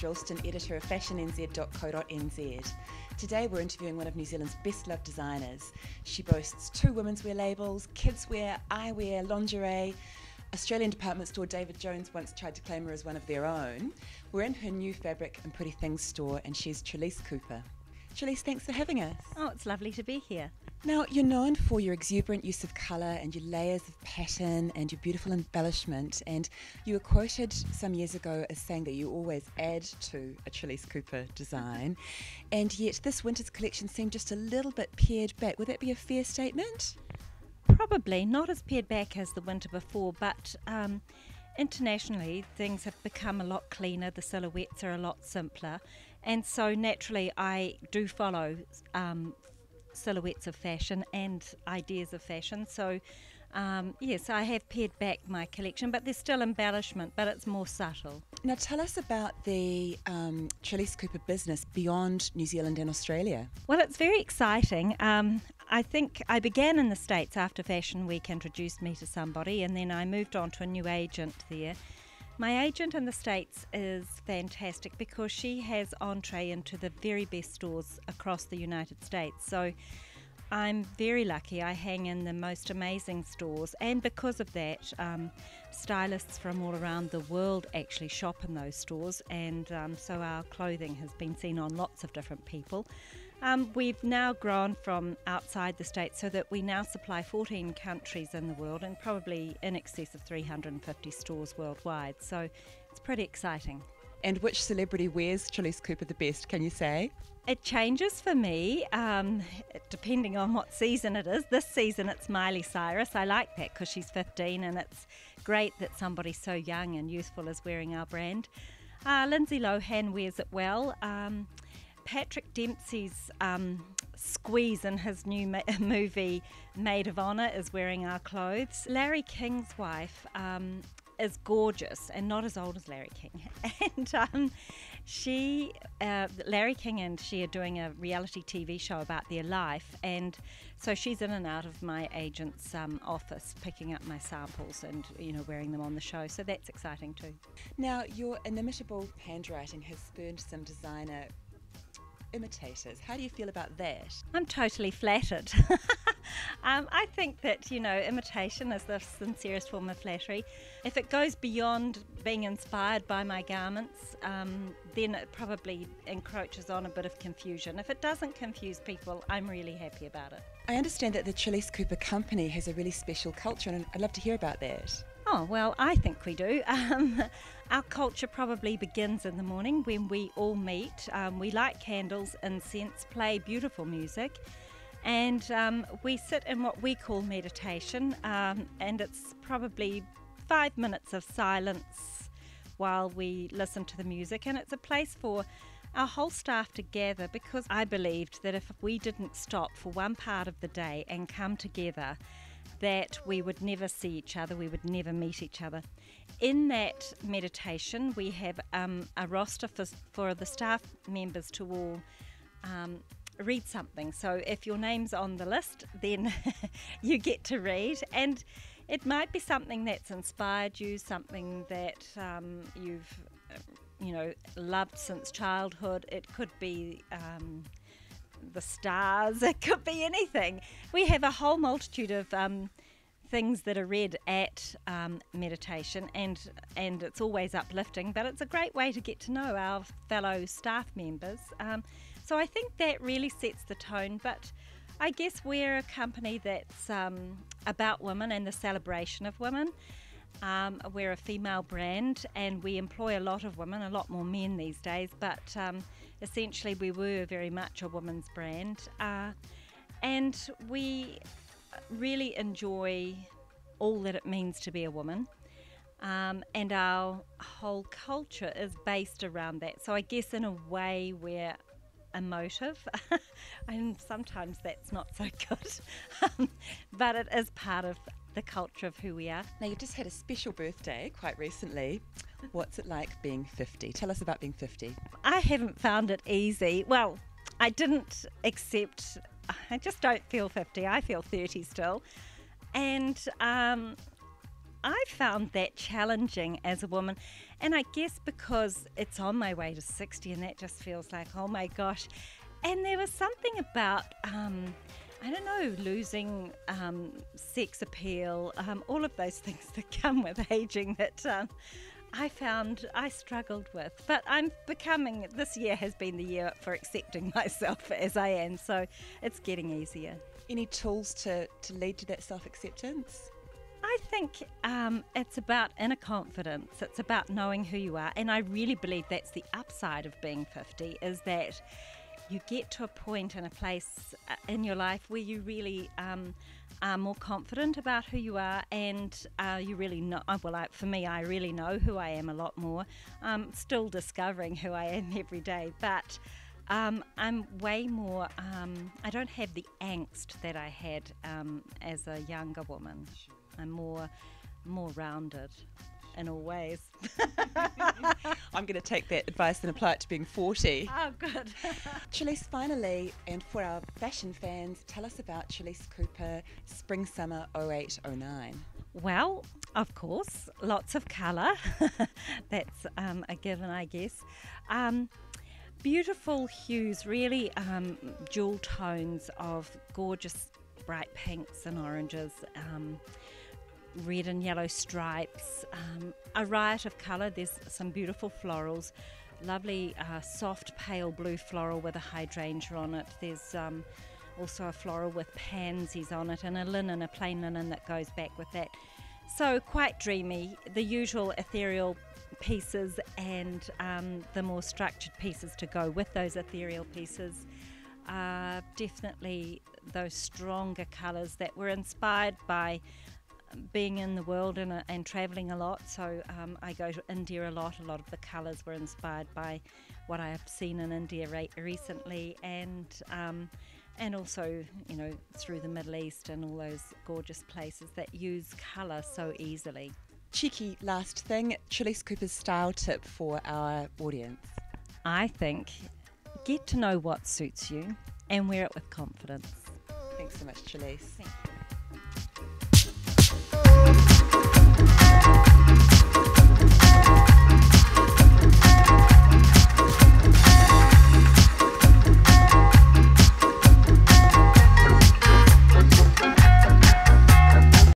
Ralston, editor of fashionNZ.co.nz. Today we're interviewing one of New Zealand's best-loved designers. She boasts 2 women's wear labels, kids wear, eyewear, lingerie. Australian department store David Jones once tried to claim her as one of their own. We're in her new fabric and pretty things store, and she's Trelise Cooper. Trelise, thanks for having us. Oh, it's lovely to be here. Now, you're known for your exuberant use of colour and your layers of pattern and your beautiful embellishment, and you were quoted some years ago as saying that you always add to a Trelise Cooper design, and yet this winter's collection seemed just a little bit pared back. Would that be a fair statement? Probably not as pared back as the winter before, but internationally things have become a lot cleaner, the silhouettes are a lot simpler, and so naturally I do follow silhouettes of fashion and ideas of fashion. So yes, I have pared back my collection, but there's still embellishment, but it's more subtle. Now tell us about the Trelise Cooper business beyond New Zealand and Australia. Well, it's very exciting. I think I began in the States after Fashion Week introduced me to somebody, and then I moved on to a new agent there. My agent in the States is fantastic because she has entree into the very best stores across the United States. So I'm very lucky. I hang in the most amazing stores, and because of that, stylists from all around the world actually shop in those stores, and so our clothing has been seen on lots of different people. We've now grown from outside the States so that we now supply 14 countries in the world and probably in excess of 350 stores worldwide, so it's pretty exciting. And which celebrity wears Trelise Cooper the best, can you say? It changes for me, depending on what season it is. This season it's Miley Cyrus. I like that because she's 15, and it's great that somebody so young and youthful is wearing our brand. Lindsay Lohan wears it well. Patrick Dempsey's squeeze in his new movie Maid of Honour is wearing our clothes. Larry King's wife is gorgeous and not as old as Larry King, and Larry King and she are doing a reality TV show about their life, and so she's in and out of my agent's office picking up my samples and wearing them on the show, so that's exciting too. Now, your inimitable handwriting has spurned some designer imitators. How do you feel about that? I'm totally flattered. I think that, imitation is the sincerest form of flattery. If it goes beyond being inspired by my garments, then it probably encroaches on a bit of confusion. If it doesn't confuse people, I'm really happy about it. I understand that the Trelise Cooper company has a really special culture, and I'd love to hear about that. Oh, well, I think we do. Our culture probably begins in the morning when we all meet. We light candles, incense, play beautiful music, and we sit in what we call meditation, and it's probably 5 minutes of silence while we listen to the music, and it's a place for our whole staff to gather, because I believed that if we didn't stop for one part of the day and come together, that we would never see each other, we would never meet each other. In that meditation, we have a roster for the staff members to all read something. So if your name's on the list, then you get to read, and it might be something that's inspired you, something that you've loved since childhood. It could be the stars, it could be anything. We have a whole multitude of things that are read at meditation, and it's always uplifting, but it's a great way to get to know our fellow staff members. So I think that really sets the tone, but I guess we're a company that's about women and the celebration of women. We're a female brand, and we employ a lot of women, a lot more men these days, but essentially we were very much a women's brand, and we really enjoy all that it means to be a woman, and our whole culture is based around that. So I guess in a way we're emotive, and sometimes that's not so good, but it is part of the culture of who we are. Now, you've just had a special birthday quite recently. What's it like being 50? Tell us about being 50. I haven't found it easy. Well, I didn't accept, I just don't feel 50. I feel 30 still. And I found that challenging as a woman. And I guess because it's on my way to 60, and that just feels like, oh my gosh. And there was something about, I don't know, losing sex appeal, all of those things that come with aging that I found I struggled with. But this year has been the year for accepting myself as I am, so it's getting easier. Any tools to lead to that self-acceptance? I think it's about inner confidence. It's about knowing who you are. And I really believe that's the upside of being 50, is that you get to a point and a place in your life where you really are more confident about who you are, and you really know, for me, I really know who I am a lot more. I'm still discovering who I am every day, but I'm way more, I don't have the angst that I had as a younger woman. I'm more rounded in all ways. I'm going to take that advice and apply it to being 40. Oh, good. Trelise, finally, and for our fashion fans, tell us about Trelise Cooper Spring Summer 08-09. Well, of course, lots of colour. That's a given, I guess. Beautiful hues, really jewel tones of gorgeous bright pinks and oranges, red and yellow stripes, a riot of colour. There's some beautiful florals, lovely soft pale blue floral with a hydrangea on it. There's also a floral with pansies on it, and a plain linen that goes back with that. So quite dreamy, the usual ethereal pieces and the more structured pieces to go with those ethereal pieces. Definitely those stronger colours that were inspired by being in the world and travelling a lot. So I go to India a lot. A lot of the colours were inspired by what I have seen in India recently, and also, you know, through the Middle East and all those gorgeous places that use colour so easily. Cheeky last thing, Trelise Cooper's style tip for our audience. I think get to know what suits you and wear it with confidence. Thanks so much, Trelise. Thank you.